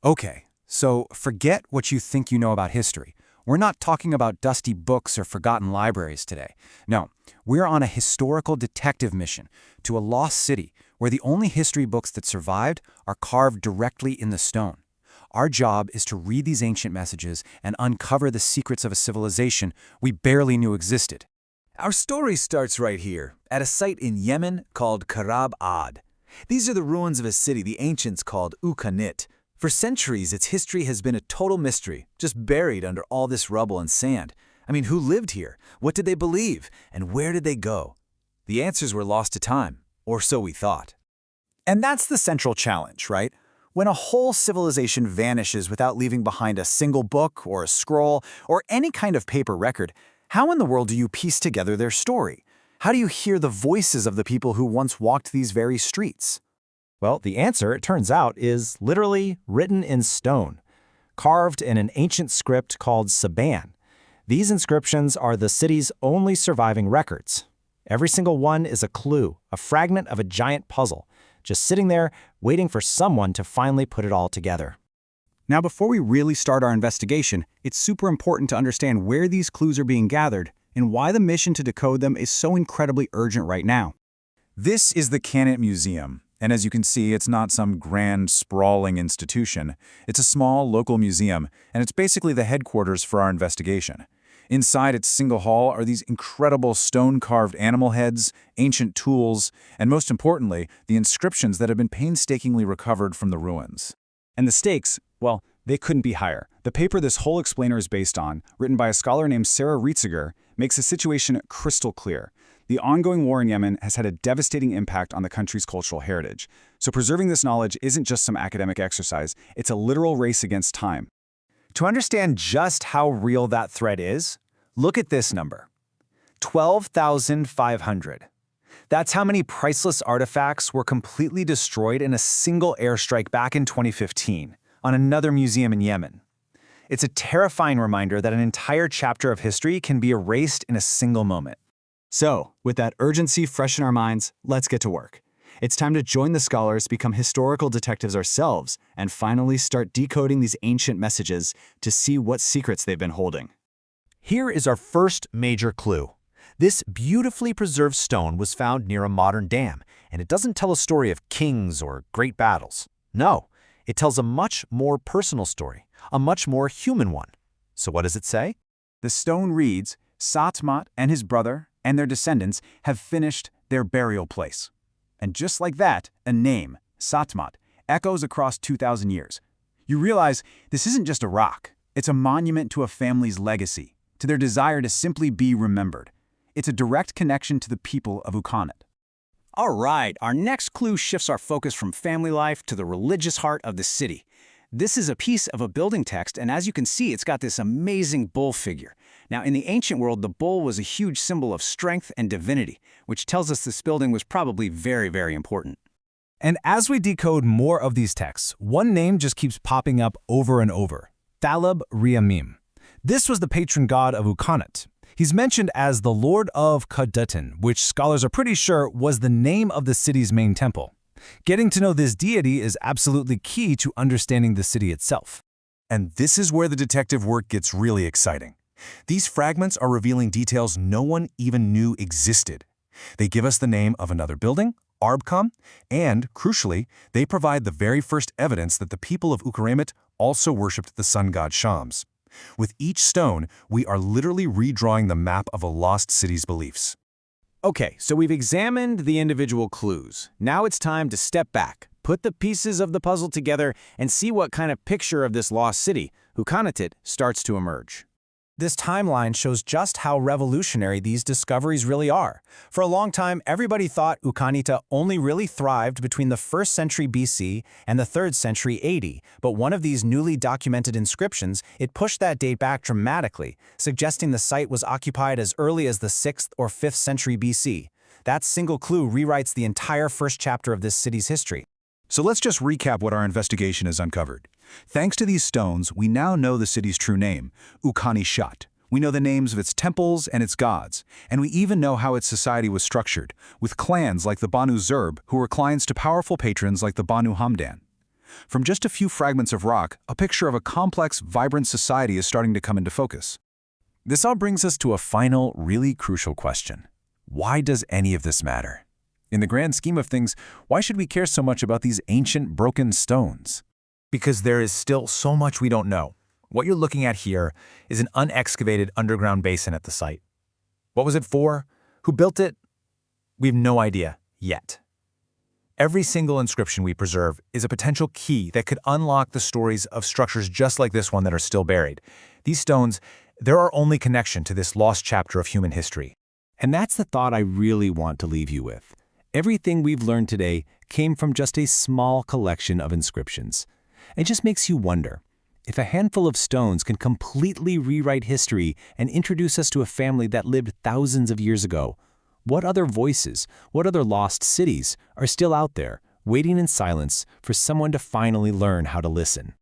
Okay, so forget what you think you know about history. We're not talking about dusty books or forgotten libraries today. No, we're on a historical detective mission to a lost city where the only history books that survived are carved directly in the stone. Our job is to read these ancient messages and uncover the secrets of a civilization we barely knew existed. Our story starts right here, at a site in Yemen called Karab Ad. These are the ruins of a city the ancients called Kaint. For centuries, its history has been a total mystery, just buried under all this rubble and sand. I mean, who lived here? What did they believe? And where did they go? The answers were lost to time, or so we thought. And that's the central challenge, right? When a whole civilization vanishes without leaving behind a single book or a scroll or any kind of paper record, how in the world do you piece together their story? How do you hear the voices of the people who once walked these very streets? Well, the answer, it turns out, is literally written in stone, carved in an ancient script called Saban. These inscriptions are the city's only surviving records. Every single one is a clue, a fragment of a giant puzzle, just sitting there waiting for someone to finally put it all together. Now, before we really start our investigation, it's super important to understand where these clues are being gathered and why the mission to decode them is so incredibly urgent right now. This is the Kaint Museum, and as you can see, it's not some grand, sprawling institution. It's a small, local museum, and it's basically the headquarters for our investigation. Inside its single hall are these incredible stone-carved animal heads, ancient tools, and most importantly, the inscriptions that have been painstakingly recovered from the ruins. And the stakes, well, they couldn't be higher. The paper this whole explainer is based on, written by a scholar named Sarah Rietziger, makes the situation crystal clear. The ongoing war in Yemen has had a devastating impact on the country's cultural heritage. So preserving this knowledge isn't just some academic exercise, it's a literal race against time. To understand just how real that threat is, look at this number: 12,500. That's how many priceless artifacts were completely destroyed in a single airstrike back in 2015 on another museum in Yemen. It's a terrifying reminder that an entire chapter of history can be erased in a single moment. So, with that urgency fresh in our minds, let's get to work. It's time to join the scholars, become historical detectives ourselves, and finally start decoding these ancient messages to see what secrets they've been holding. Here is our first major clue. This beautifully preserved stone was found near a modern dam, and it doesn't tell a story of kings or great battles. No, it tells a much more personal story, a much more human one. So what does it say? The stone reads, "Satmat and his brother and their descendants have finished their burial place." And just like that, a name, Satmat, echoes across 2,000 years. You realize this isn't just a rock. It's a monument to a family's legacy, to their desire to simply be remembered. It's a direct connection to the people of Kaint. All right, our next clue shifts our focus from family life to the religious heart of the city. This is a piece of a building text, and as you can see, it's got this amazing bull figure. Now, in the ancient world, the bull was a huge symbol of strength and divinity, which tells us this building was probably very, very important. And as we decode more of these texts, one name just keeps popping up over and over: Thalab Riamim. This was the patron god of Kaint. He's mentioned as the Lord of Kadutin, which scholars are pretty sure was the name of the city's main temple. Getting to know this deity is absolutely key to understanding the city itself. And this is where the detective work gets really exciting. These fragments are revealing details no one even knew existed. They give us the name of another building, Arbkham, and, crucially, they provide the very first evidence that the people of Kaint also worshipped the sun god Shams. With each stone, we are literally redrawing the map of a lost city's beliefs. Okay, so we've examined the individual clues. Now it's time to step back, put the pieces of the puzzle together, and see what kind of picture of this lost city, Kaint, starts to emerge. This timeline shows just how revolutionary these discoveries really are. For a long time, everybody thought Kaint only really thrived between the 1st century BC and the 3rd century AD, but one of these newly documented inscriptions, it pushed that date back dramatically, suggesting the site was occupied as early as the 6th or 5th century BC. That single clue rewrites the entire first chapter of this city's history. So let's just recap what our investigation has uncovered. Thanks to these stones, we now know the city's true name, Uqanishat. We know the names of its temples and its gods, and we even know how its society was structured, with clans like the Banu Zurb who were clients to powerful patrons like the Banu Hamdan. From just a few fragments of rock, a picture of a complex, vibrant society is starting to come into focus. This all brings us to a final, really crucial question. Why does any of this matter? In the grand scheme of things, why should we care so much about these ancient, broken stones? Because there is still so much we don't know. What you're looking at here is an unexcavated underground basin at the site. What was it for? Who built it? We have no idea yet. Every single inscription we preserve is a potential key that could unlock the stories of structures just like this one that are still buried. These stones, they're our only connection to this lost chapter of human history. And that's the thought I really want to leave you with. Everything we've learned today came from just a small collection of inscriptions. It just makes you wonder, if a handful of stones can completely rewrite history and introduce us to a family that lived thousands of years ago, what other voices, what other lost cities are still out there, waiting in silence for someone to finally learn how to listen?